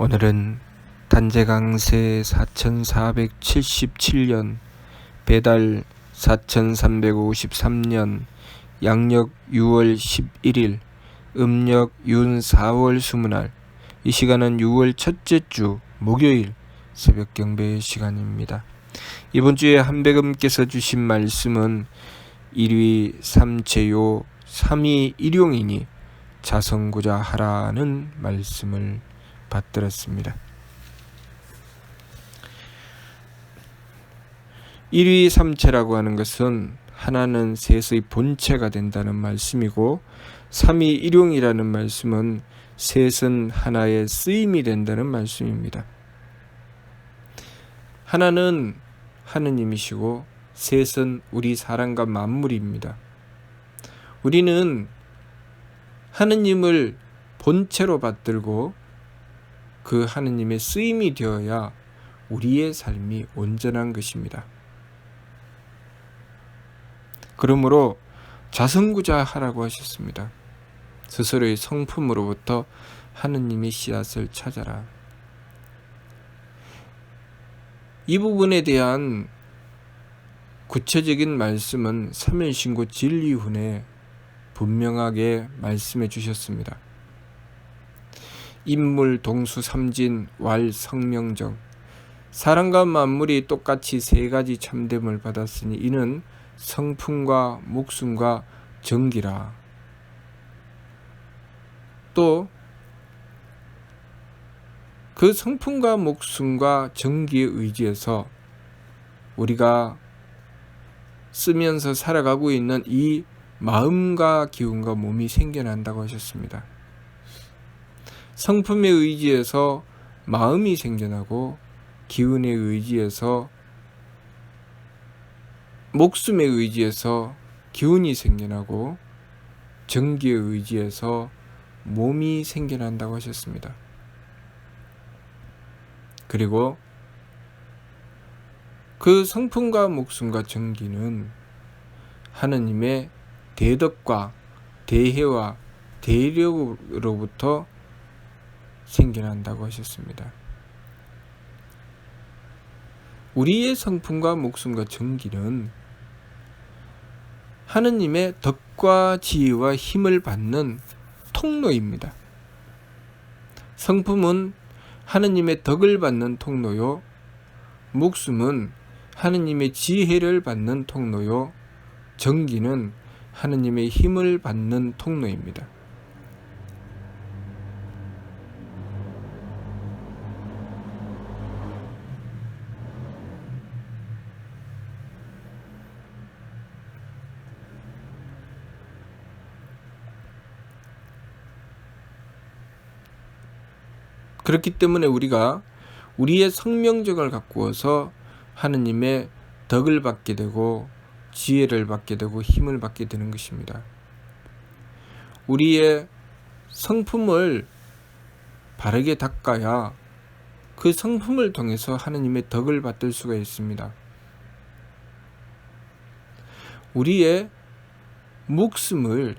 오늘은 단재강세 4477년 배달 4353년 양력 6월 11일 음력 윤 4월 20날 이 시간은 6월 첫째 주 목요일 새벽 경배 시간입니다. 이번 주에 한백음께서 주신 말씀은 일위 삼체요 삼위 일용이니 자성고자 하라는 말씀을 받들었습니다. 일위삼체라고 하는 것은 하나는 셋의 본체가 된다는 말씀이고, 삼위일용이라는 말씀은 셋은 하나의 쓰임이 된다는 말씀입니다. 하나는 하느님이시고 셋은 우리 사람과 만물입니다. 우리는 하느님을 본체로 받들고 그 하느님의 쓰임이 되어야 우리의 삶이 온전한 것입니다. 그러므로 자성구자 하라고 하셨습니다. 스스로의 성품으로부터 하느님의 씨앗을 찾아라. 이 부분에 대한 구체적인 말씀은 삼일신고 진리훈에 분명하게 말씀해 주셨습니다. 인물, 동수, 삼진, 왈, 성명정. 사람과 만물이 똑같이 세 가지 참됨을 받았으니 이는 성품과 목숨과 정기라. 또 그 성품과 목숨과 정기에 의지해서 우리가 쓰면서 살아가고 있는 이 마음과 기운과 몸이 생겨난다고 하셨습니다. 성품에 의지해서 마음이 생겨나고, 기운에 의지해서 목숨에 의지해서 기운이 생겨나고, 정기에 의지해서 몸이 생겨난다고 하셨습니다. 그리고 그 성품과 목숨과 정기는 하느님의 대덕과 대혜와 대력으로부터 생겨난다고 하셨습니다. 우리의 성품과 목숨과 정기는 하느님의 덕과 지혜와 힘을 받는 통로입니다. 성품은 하느님의 덕을 받는 통로요, 목숨은 하느님의 지혜를 받는 통로요, 정기는 하느님의 힘을 받는 통로입니다. 그렇기 때문에 우리가 우리의 성명적을 가꾸어서 하느님의 덕을 받게 되고 지혜를 받게 되고 힘을 받게 되는 것입니다. 우리의 성품을 바르게 닦아야 그 성품을 통해서 하느님의 덕을 받을 수가 있습니다. 우리의 목숨을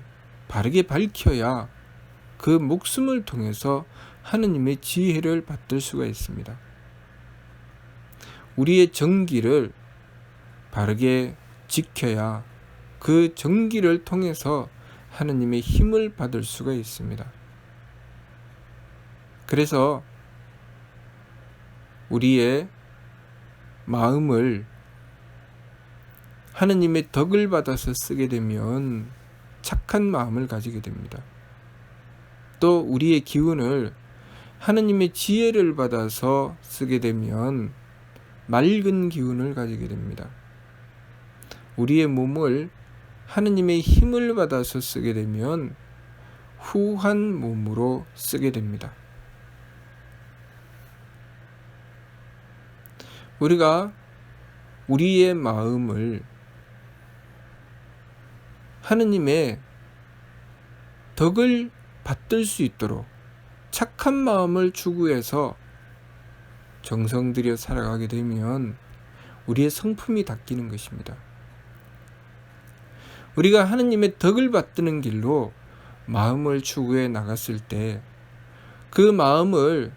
바르게 밝혀야 그 목숨을 통해서 하느님의 지혜를 받을 수가 있습니다. 우리의 정기를 바르게 지켜야 그 정기를 통해서 하느님의 힘을 받을 수가 있습니다. 그래서 우리의 마음을 하느님의 덕을 받아서 쓰게 되면 착한 마음을 가지게 됩니다. 또 우리의 기운을 하느님의 지혜를 받아서 쓰게 되면 맑은 기운을 가지게 됩니다. 우리의 몸을 하느님의 힘을 받아서 쓰게 되면 후한 몸으로 쓰게 됩니다. 우리가 우리의 마음을 하느님의 덕을 받들 수 있도록 착한 마음을 추구해서 정성 들여 살아가게 되면 우리의 성품이 닦이는 것입니다. 우리가 하느님의 덕을 받드는 길로 마음을 추구해 나갔을 때 그 마음을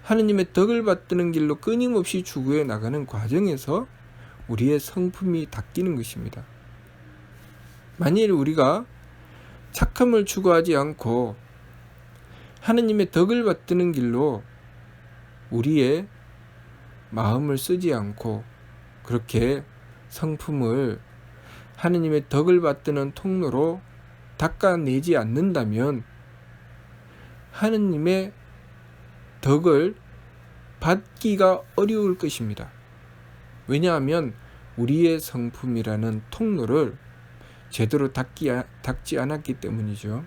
하느님의 덕을 받드는 길로 끊임없이 추구해 나가는 과정에서 우리의 성품이 닦이는 것입니다. 만일 우리가 착함을 추구하지 않고 하느님의 덕을 받드는 길로 우리의 마음을 쓰지 않고 그렇게 성품을 하느님의 덕을 받드는 통로로 닦아내지 않는다면 하느님의 덕을 받기가 어려울 것입니다. 왜냐하면 우리의 성품이라는 통로를 제대로 닦지 않았기 때문이죠.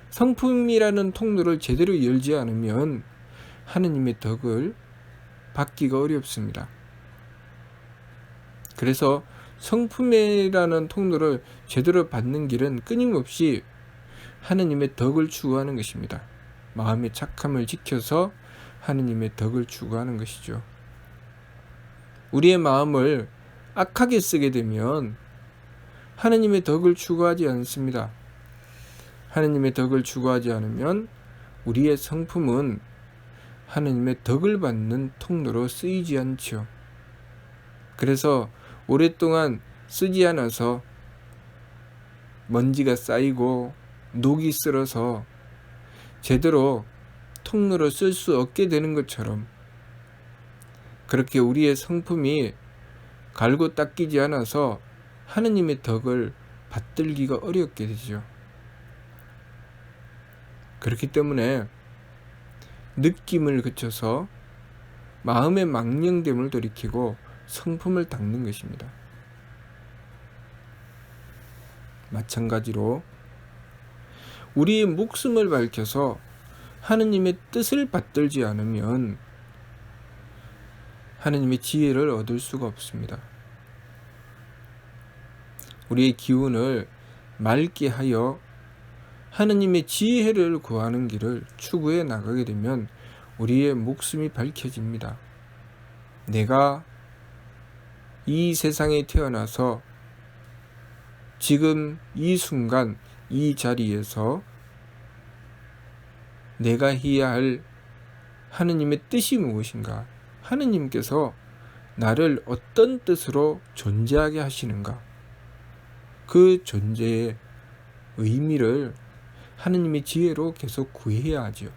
성품이라는 통로를 제대로 열지 않으면 하느님의 덕을 받기가 어렵습니다. 그래서 성품이라는 통로를 제대로 받는 길은 끊임없이 하느님의 덕을 추구하는 것입니다. 마음의 착함을 지켜서 하느님의 덕을 추구하는 것이죠. 우리의 마음을 악하게 쓰게 되면 하느님의 덕을 추구하지 않습니다. 하느님의 덕을 추구하지 않으면 우리의 성품은 하느님의 덕을 받는 통로로 쓰이지 않죠. 그래서 오랫동안 쓰지 않아서 먼지가 쌓이고 녹이 슬어서 제대로 통로로 쓸 수 없게 되는 것처럼 그렇게 우리의 성품이 갈고 닦이지 않아서 하느님의 덕을 받들기가 어렵게 되죠. 그렇기 때문에 느낌을 그쳐서 마음의 망령됨을 돌이키고 성품을 닦는 것입니다. 마찬가지로 우리의 목숨을 밝혀서 하느님의 뜻을 받들지 않으면 하느님의 지혜를 얻을 수가 없습니다. 우리의 기운을 맑게 하여 하느님의 지혜를 구하는 길을 추구해 나가게 되면 우리의 목숨이 밝혀집니다. 내가 이 세상에 태어나서 지금 이 순간 이 자리에서 내가 해야 할 하느님의 뜻이 무엇인가? 하느님께서 나를 어떤 뜻으로 존재하게 하시는가? 그 존재의 의미를 하느님의 지혜로 계속 구해야 하죠.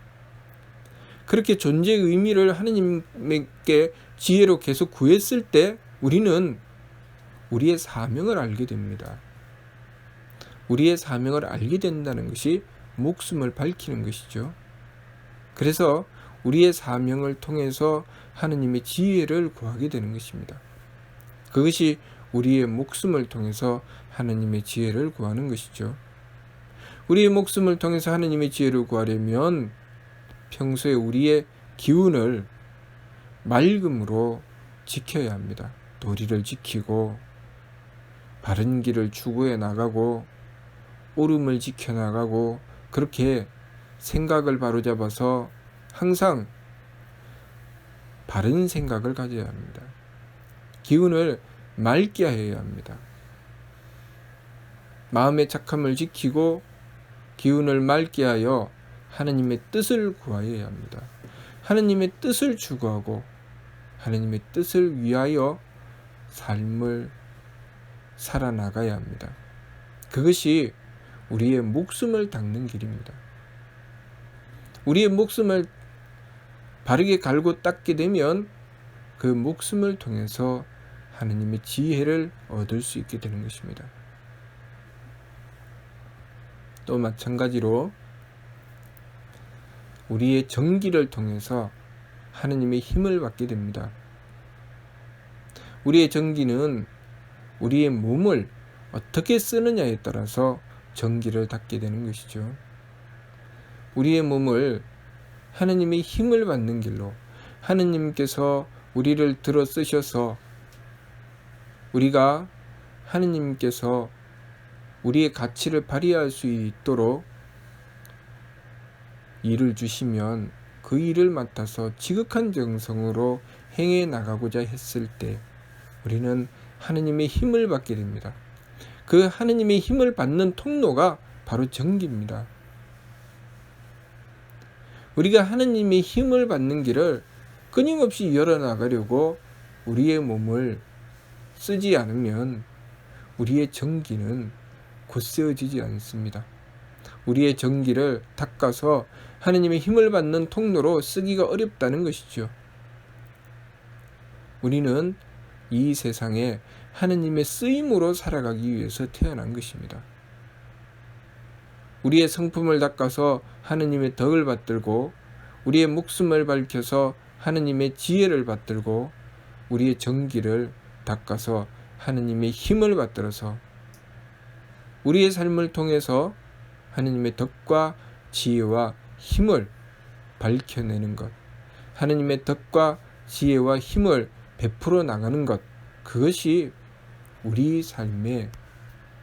그렇게 존재의 의미를 하느님께 지혜로 계속 구했을 때 우리는 우리의 사명을 알게 됩니다. 우리의 사명을 알게 된다는 것이 목숨을 밝히는 것이죠. 그래서 우리의 사명을 통해서 하느님의 지혜를 구하게 되는 것입니다. 그것이 우리의 목숨을 통해서 하느님의 지혜를 구하는 것이죠. 우리의 목숨을 통해서 하느님의 지혜를 구하려면 평소에 우리의 기운을 맑음으로 지켜야 합니다. 도리를 지키고 바른 길을 추구해 나가고 옳음을 지켜나가고 그렇게 생각을 바로잡아서 항상 바른 생각을 가져야 합니다. 기운을 맑게 해야 합니다. 마음의 착함을 지키고 기운을 맑게 하여 하느님의 뜻을 구하여야 합니다. 하느님의 뜻을 추구하고 하느님의 뜻을 위하여 삶을 살아나가야 합니다. 그것이 우리의 목숨을 닦는 길입니다. 우리의 목숨을 바르게 갈고 닦게 되면 그 목숨을 통해서 하느님의 지혜를 얻을 수 있게 되는 것입니다. 또 마찬가지로 우리의 정기를 통해서 하느님의 힘을 받게 됩니다. 우리의 정기는 우리의 몸을 어떻게 쓰느냐에 따라서 정기를 닦게 되는 것이죠. 우리의 몸을 하느님의 힘을 받는 길로 하느님께서 우리를 들어 쓰셔서 우리가 하느님께서 우리의 가치를 발휘할 수 있도록 일을 주시면 그 일을 맡아서 지극한 정성으로 행해 나가고자 했을 때 우리는 하느님의 힘을 받게 됩니다. 그 하느님의 힘을 받는 통로가 바로 정기입니다. 우리가 하느님의 힘을 받는 길을 끊임없이 열어나가려고 우리의 몸을 쓰지 않으면 우리의 정기는 굳세어지지 않습니다. 우리의 정기를 닦아서 하느님의 힘을 받는 통로로 쓰기가 어렵다는 것이죠. 우리는 이 세상에 하느님의 쓰임으로 살아가기 위해서 태어난 것입니다. 우리의 성품을 닦아서 하느님의 덕을 받들고, 우리의 목숨을 밝혀서 하느님의 지혜를 받들고, 우리의 정기를 닦아서 하느님의 힘을 받들어서 우리의 삶을 통해서 하느님의 덕과 지혜와 힘을 밝혀내는 것, 하느님의 덕과 지혜와 힘을 베풀어 나가는 것, 그것이 우리 삶의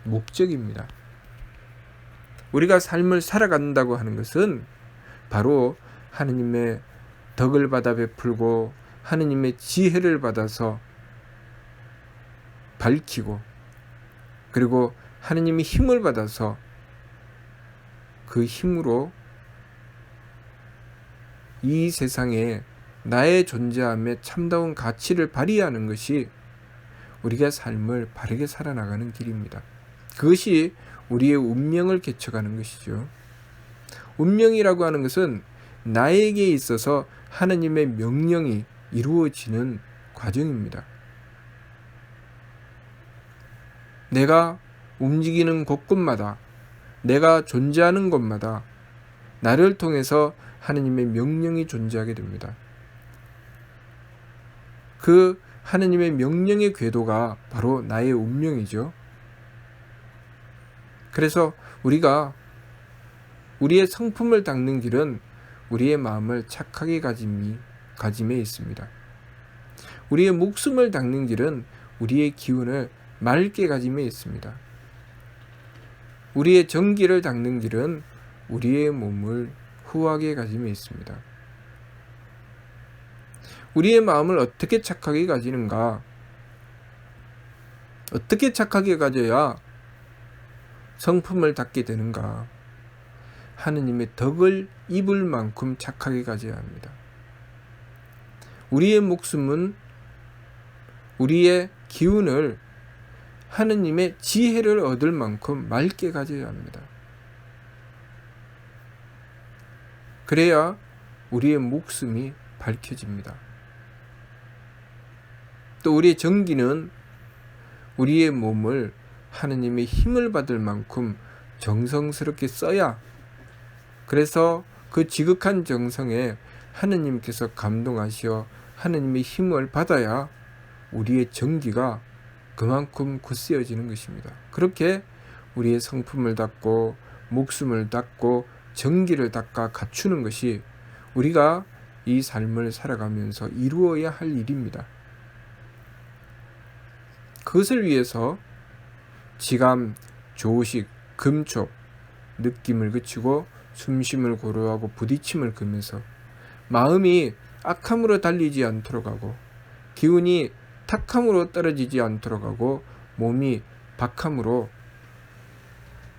목적입니다. 우리가 삶을 살아간다고 하는 것은 바로 하느님의 덕을 받아 베풀고 하느님의 지혜를 받아서 밝히고, 그리고 하느님의 힘을 받아서 그 힘으로 이 세상에 나의 존재함에 참다운 가치를 발휘하는 것이 우리가 삶을 바르게 살아나가는 길입니다. 그것이 우리의 운명을 개척하는 것이죠. 운명이라고 하는 것은 나에게 있어서 하느님의 명령이 이루어지는 과정입니다. 내가 움직이는 곳곳마다, 내가 존재하는 곳마다 나를 통해서 하느님의 명령이 존재하게 됩니다. 그 하느님의 명령의 궤도가 바로 나의 운명이죠. 그래서 우리가 우리의 성품을 닦는 길은 우리의 마음을 착하게 가짐에 있습니다. 우리의 목숨을 닦는 길은 우리의 기운을 맑게 가짐에 있습니다. 우리의 정기를 닦는 길은 우리의 몸을 후하게 가짐에 있습니다. 우리의 마음을 어떻게 착하게 가지는가? 어떻게 착하게 가져야 성품을 닦게 되는가? 하느님의 덕을 입을 만큼 착하게 가져야 합니다. 우리의 목숨은 우리의 기운을 하느님의 지혜를 얻을 만큼 맑게 가져야 합니다. 그래야 우리의 목숨이 밝혀집니다. 또 우리의 정기는 우리의 몸을 하느님의 힘을 받을 만큼 정성스럽게 써야, 그래서 그 지극한 정성에 하느님께서 감동하시어 하느님의 힘을 받아야 우리의 정기가 그만큼 굳세어지는 것입니다. 그렇게 우리의 성품을 닦고 목숨을 닦고 정기를 닦아 갖추는 것이 우리가 이 삶을 살아가면서 이루어야 할 일입니다. 그것을 위해서 지감, 조식, 금촉, 느낌을 그치고 숨쉼을 고려하고 부딪힘을 금해서 마음이 악함으로 달리지 않도록 하고, 기운이 탁함으로 떨어지지 않도록 하고, 몸이 박함으로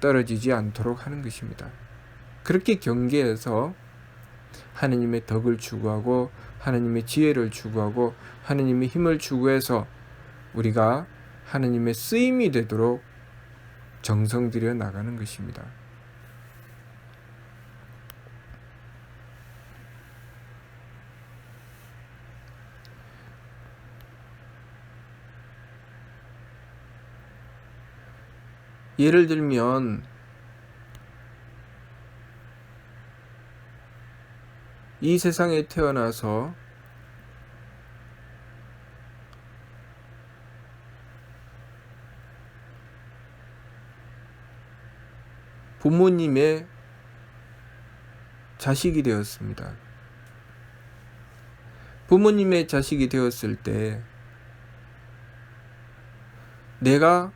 떨어지지 않도록 하는 것입니다. 그렇게 경계해서 하느님의 덕을 추구하고 하느님의 지혜를 추구하고 하느님의 힘을 추구해서 우리가 하느님의 쓰임이 되도록 정성 들여 나가는 것입니다. 예를 들면 이 세상에 태어나서 부모님의 자식이 되었습니다. 부모님의 자식이 되었을 때 내가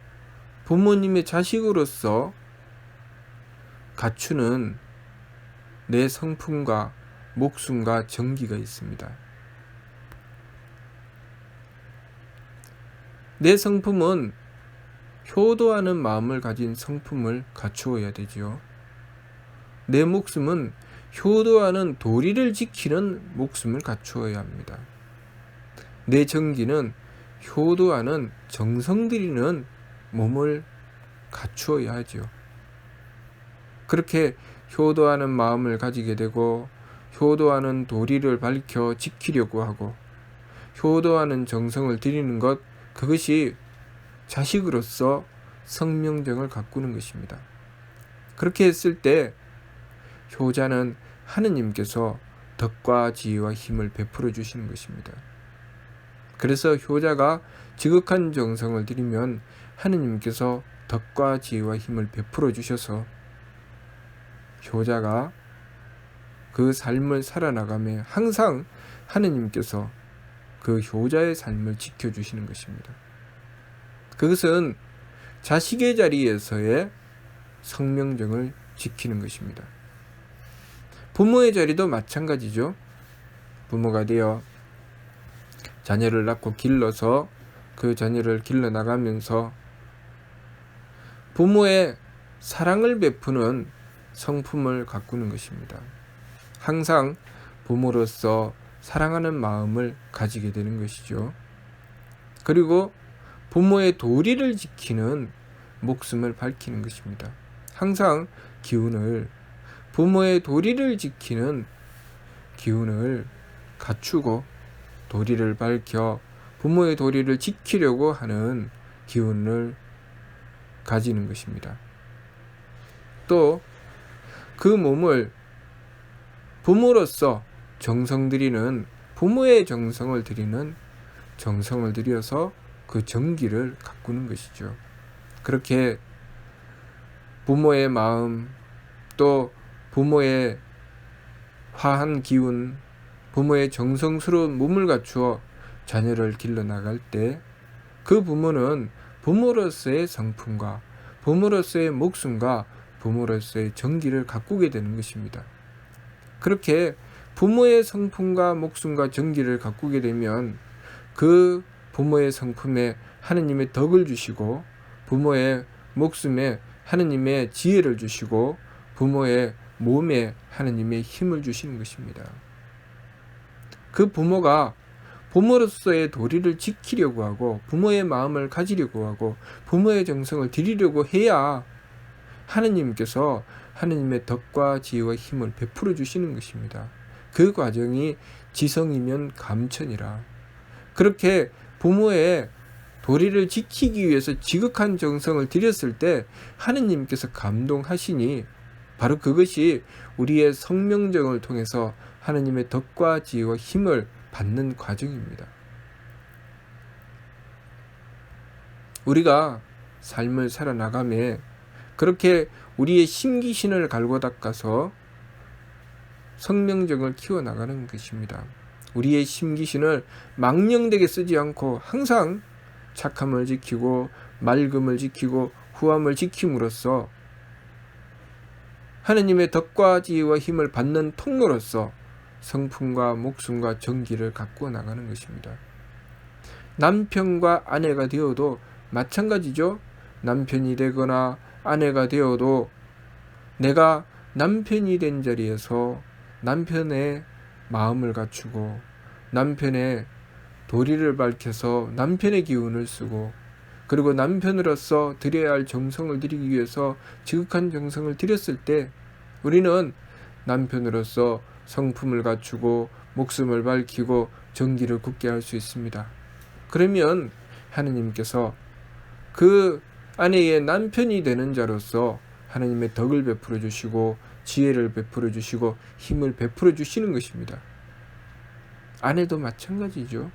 부모님의 자식으로서 갖추는 내 성품과 목숨과 정기가 있습니다. 내 성품은 효도하는 마음을 가진 성품을 갖추어야 되지요. 내 목숨은 효도하는 도리를 지키는 목숨을 갖추어야 합니다. 내 정기는 효도하는 정성 들이는 몸을 갖추어야 하죠. 그렇게 효도하는 마음을 가지게 되고 효도하는 도리를 밝혀 지키려고 하고 효도하는 정성을 들이는 것, 그것이 자식으로서 성명정을 가꾸는 것입니다. 그렇게 했을 때 효자는 하느님께서 덕과 지혜와 힘을 베풀어 주시는 것입니다. 그래서 효자가 지극한 정성을 들이면 하느님께서 덕과 지혜와 힘을 베풀어 주셔서 효자가 그 삶을 살아나가며 항상 하느님께서 그 효자의 삶을 지켜주시는 것입니다. 그것은 자식의 자리에서의 성명정을 지키는 것입니다. 부모의 자리도 마찬가지죠. 부모가 되어 자녀를 낳고 길러서 그 자녀를 길러나가면서 부모의 사랑을 베푸는 성품을 가꾸는 것입니다. 항상 부모로서 사랑하는 마음을 가지게 되는 것이죠. 그리고 부모의 도리를 지키는 목숨을 밝히는 것입니다. 항상 부모의 도리를 지키는 기운을 갖추고 도리를 밝혀 부모의 도리를 지키려고 하는 기운을 가지는 것입니다. 또 그 몸을 부모로서 정성 들이는, 부모의 정성을 들이는 정성을 들여서 그 정기를 가꾸는 것이죠. 그렇게 부모의 마음, 또 부모의 화한 기운, 부모의 정성스러운 몸을 갖추어 자녀를 길러나갈 때 그 부모는 부모로서의 성품과 부모로서의 목숨과 부모로서의 정기를 가꾸게 되는 것입니다. 그렇게 부모의 성품과 목숨과 정기를 가꾸게 되면 그 부모의 성품에 하느님의 덕을 주시고 부모의 목숨에 하느님의 지혜를 주시고 부모의 몸에 하느님의 힘을 주시는 것입니다. 그 부모가 부모로서의 도리를 지키려고 하고 부모의 마음을 가지려고 하고 부모의 정성을 드리려고 해야 하느님께서 하느님의 덕과 지혜와 힘을 베풀어 주시는 것입니다. 그 과정이 지성이면 감천이라. 그렇게 부모의 도리를 지키기 위해서 지극한 정성을 들였을 때 하느님께서 감동하시니 바로 그것이 우리의 성명정을 통해서 하느님의 덕과 지혜와 힘을 받는 과정입니다. 우리가 삶을 살아나가며 그렇게 우리의 심기신을 갈고 닦아서 성명정을 키워나가는 것입니다. 우리의 심기신을 망령되게 쓰지 않고 항상 착함을 지키고 맑음을 지키고 후함을 지킴으로써 하느님의 덕과 지혜와 힘을 받는 통로로서 성품과 목숨과 정기를 가꾸어 나가는 것입니다. 남편과 아내가 되어도 마찬가지죠. 남편이 되거나 아내가 되어도 내가 남편이 된 자리에서 남편의 마음을 갖추고 남편의 도리를 밝혀서 남편의 기운을 쓰고 그리고 남편으로서 드려야 할 정성을 드리기 위해서 지극한 정성을 드렸을 때 우리는 남편으로서 성품을 갖추고 목숨을 밝히고 정기를 굳게 할 수 있습니다. 그러면 하느님께서 그 아내의 남편이 되는 자로서 하느님의 덕을 베풀어 주시고 지혜를 베풀어 주시고 힘을 베풀어 주시는 것입니다. 아내도 마찬가지죠.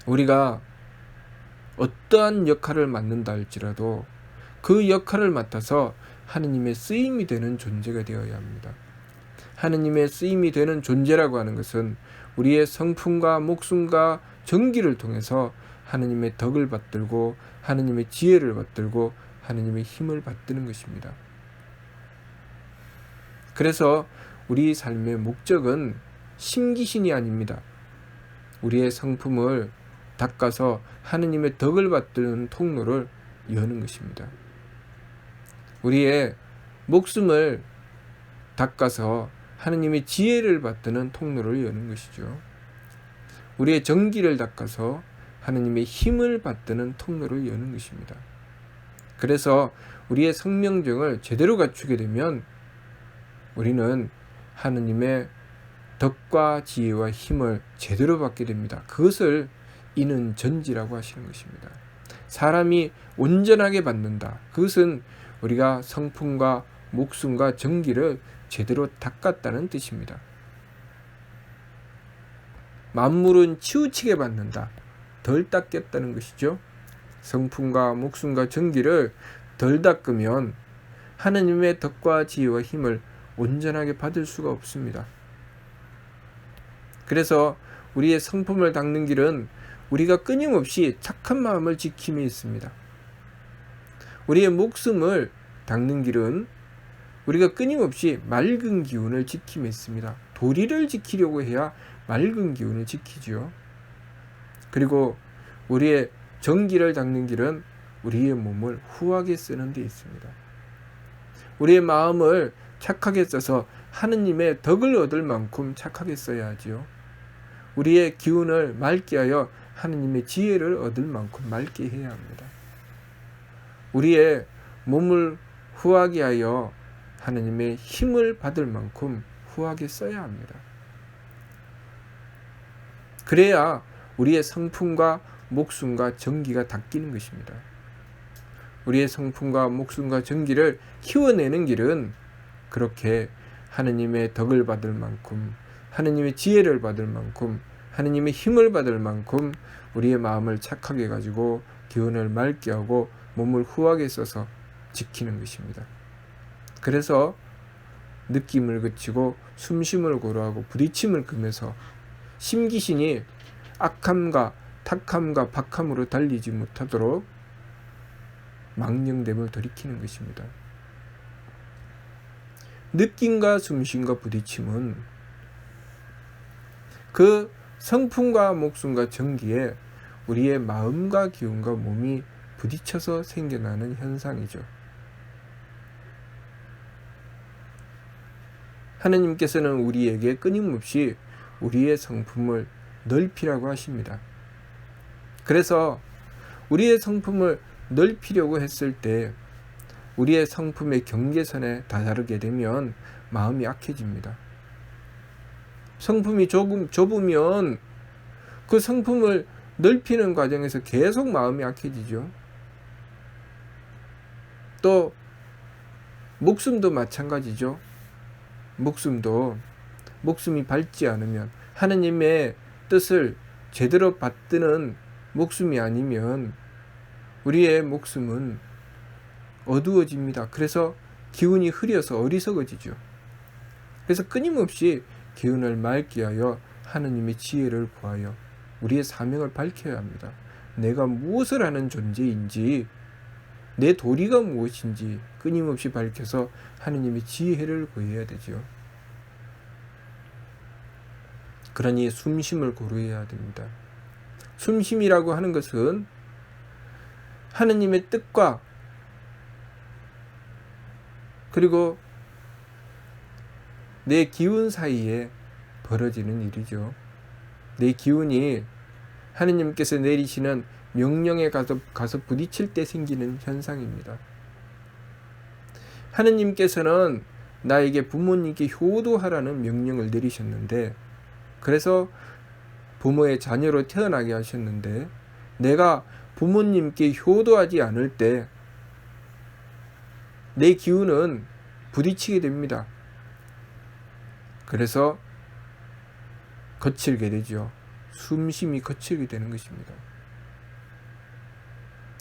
우리가 어떠한 역할을 맡는다 할지라도 그 역할을 맡아서 하느님의 쓰임이 되는 존재가 되어야 합니다. 하느님의 쓰임이 되는 존재라고 하는 것은 우리의 성품과 목숨과 정기를 통해서 하느님의 덕을 받들고 하느님의 지혜를 받들고 하느님의 힘을 받드는 것입니다. 그래서 우리 삶의 목적은 심기신이 아닙니다. 우리의 성품을 닦아서 하느님의 덕을 받드는 통로를 여는 것입니다. 우리의 목숨을 닦아서 하느님의 지혜를 받드는 통로를 여는 것이죠. 우리의 정기를 닦아서 하느님의 힘을 받드는 통로를 여는 것입니다. 그래서 우리의 성명정을 제대로 갖추게 되면 우리는 하느님의 덕과 지혜와 힘을 제대로 받게 됩니다. 그것을 이는 전지라고 하시는 것입니다. 사람이 온전하게 받는다. 그것은 우리가 성품과 목숨과 정기를 제대로 닦았다는 뜻입니다. 만물은 치우치게 받는다. 덜 닦였다는 것이죠. 성품과 목숨과 정기를 덜 닦으면 하느님의 덕과 지혜와 힘을 온전하게 받을 수가 없습니다. 그래서 우리의 성품을 닦는 길은 우리가 끊임없이 착한 마음을 지킴에 있습니다. 우리의 목숨을 닦는 길은 우리가 끊임없이 맑은 기운을 지킴에 있습니다. 도리를 지키려고 해야 맑은 기운을 지키죠. 그리고 우리의 정기를 닦는 길은 우리의 몸을 후하게 쓰는 데 있습니다. 우리의 마음을 착하게 써서 하느님의 덕을 얻을 만큼 착하게 써야 하지요. 우리의 기운을 맑게 하여 하느님의 지혜를 얻을 만큼 맑게 해야 합니다. 우리의 몸을 후하게 하여 하느님의 힘을 받을 만큼 후하게 써야 합니다. 그래야 우리의 성품과 목숨과 정기가 닦이는 것입니다. 우리의 성품과 목숨과 정기를 키워내는 길은 그렇게 하느님의 덕을 받을 만큼, 하느님의 지혜를 받을 만큼, 하느님의 힘을 받을 만큼 우리의 마음을 착하게 가지고 기운을 맑게 하고 몸을 후하게 써서 지키는 것입니다. 그래서 느낌을 그치고 숨쉼을 고루하고 부딪힘을 금해서 심기신이 악함과 탁함과 박함으로 달리지 못하도록 망령됨을 돌이키는 것입니다. 느낌과 숨쉼과 부딪힘은 그 성품과 목숨과 정기에 우리의 마음과 기운과 몸이 부딪혀서 생겨나는 현상이죠. 하느님께서는 우리에게 끊임없이 우리의 성품을 넓히라고 하십니다. 그래서 우리의 성품을 넓히려고 했을 때 우리의 성품의 경계선에 다다르게 되면 마음이 약해집니다. 성품이 좁으면 그 성품을 넓히는 과정에서 계속 마음이 약해지죠. 또 목숨도 마찬가지죠. 목숨이 밝지 않으면 하느님의 뜻을 제대로 받드는 목숨이 아니면 우리의 목숨은 어두워집니다. 그래서 기운이 흐려서 어리석어지죠. 그래서 끊임없이 기운을 맑게 하여 하느님의 지혜를 구하여 우리의 사명을 밝혀야 합니다. 내가 무엇을 하는 존재인지, 내 도리가 무엇인지 끊임없이 밝혀서 하느님의 지혜를 구해야 되죠. 그러니 숨쉼을 고루해야 됩니다. 숨쉼이라고 하는 것은 하느님의 뜻과 그리고 내 기운 사이에 벌어지는 일이죠. 내 기운이 하느님께서 내리시는 명령에 가서 부딪힐 때 생기는 현상입니다. 하느님께서는 나에게 부모님께 효도하라는 명령을 내리셨는데, 그래서 부모의 자녀로 태어나게 하셨는데, 내가 부모님께 효도하지 않을 때 내 기운은 부딪히게 됩니다. 그래서 거칠게 되죠. 숨심이 거칠게 되는 것입니다.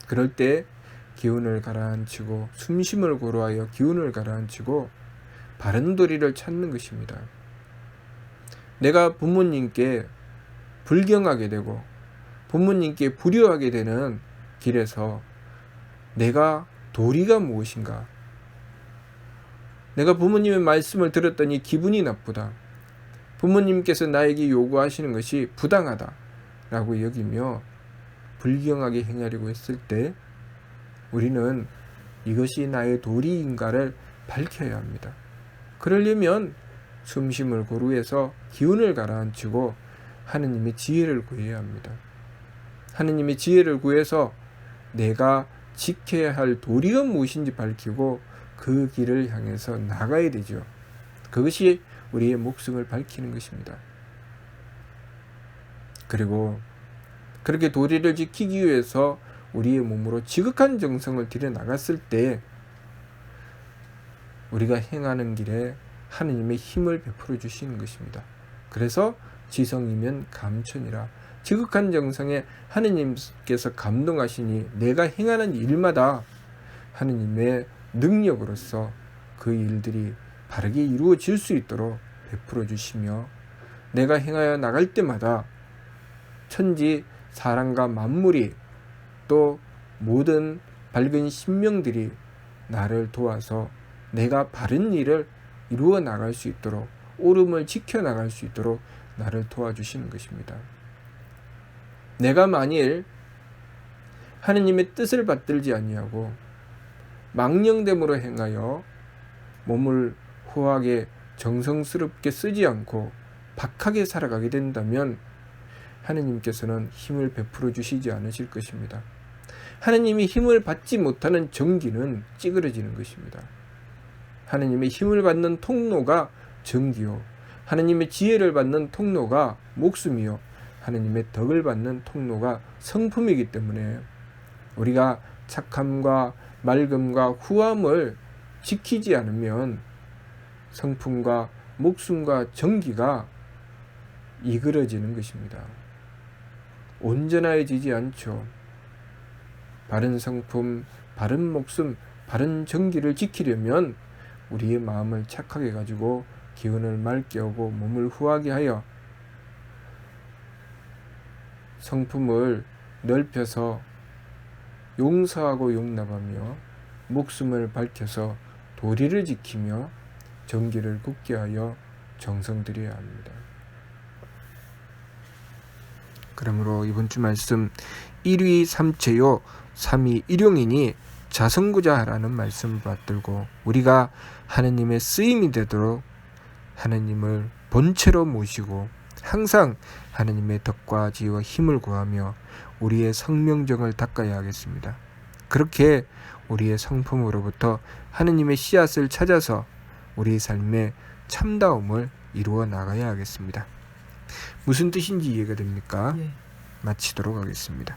그럴 때 기운을 가라앉히고 숨심을 고루하여 기운을 가라앉히고 바른 도리를 찾는 것입니다. 내가 부모님께 불경하게 되고 부모님께 불효하게 되는 길에서 내가 도리가 무엇인가? 내가 부모님의 말씀을 들었더니 기분이 나쁘다. 부모님께서 나에게 요구하시는 것이 부당하다 라고 여기며 불경하게 행하려고 했을 때 우리는 이것이 나의 도리인가를 밝혀야 합니다. 그러려면 숨심을 고루해서 기운을 가라앉히고 하느님의 지혜를 구해야 합니다. 하느님의 지혜를 구해서 내가 지켜야 할 도리가 무엇인지 밝히고 그 길을 향해서 나가야 되죠. 그것이 우리의 목숨을 밝히는 것입니다. 그리고 그렇게 도리를 지키기 위해서 우리의 몸으로 지극한 정성을 들여 나갔을 때 우리가 행하는 길에 하느님의 힘을 베풀어 주시는 것입니다. 그래서 지성이면 감천이라, 지극한 정성에 하느님께서 감동하시니 내가 행하는 일마다 하느님의 능력으로서 그 일들이 바르게 이루어질 수 있도록 베풀어 주시며, 내가 행하여 나갈 때마다 천지 사람과 만물이 또 모든 밝은 신명들이 나를 도와서 내가 바른 일을 이루어 나갈 수 있도록, 옳음을 지켜 나갈 수 있도록 나를 도와주시는 것입니다. 내가 만일 하느님의 뜻을 받들지 아니하고 망령됨으로 행하여 몸을 후하게 정성스럽게 쓰지 않고 박하게 살아가게 된다면 하느님께서는 힘을 베풀어 주시지 않으실 것입니다. 하느님이 힘을 받지 못하는 정기는 찌그러지는 것입니다. 하느님의 힘을 받는 통로가 정기요, 하느님의 지혜를 받는 통로가 목숨이요, 하느님의 덕을 받는 통로가 성품이기 때문에 우리가 착함과 맑음과 후함을 지키지 않으면 성품과 목숨과 정기가 이그러지는 것입니다. 온전해지지 않죠. 바른 성품, 바른 목숨, 바른 정기를 지키려면 우리의 마음을 착하게 가지고 기운을 맑게 하고 몸을 후하게 하여 성품을 넓혀서 용서하고 용납하며 목숨을 밝혀서 도리를 지키며 정기를 굳게 하여 정성들여야 합니다. 그러므로 이번 주 말씀 1위 삼체요 3위 일용이니 자성구자하라는 말씀을 받들고 우리가 하느님의 쓰임이 되도록 하느님을 본체로 모시고 항상 하느님의 덕과 지혜와 힘을 구하며 우리의 성명정을 닦아야 하겠습니다. 그렇게 우리의 성품으로부터 하느님의 씨앗을 찾아서 우리 삶의 참다움을 이루어 나가야 하겠습니다. 무슨 뜻인지 이해가 됩니까? 예. 마치도록 하겠습니다.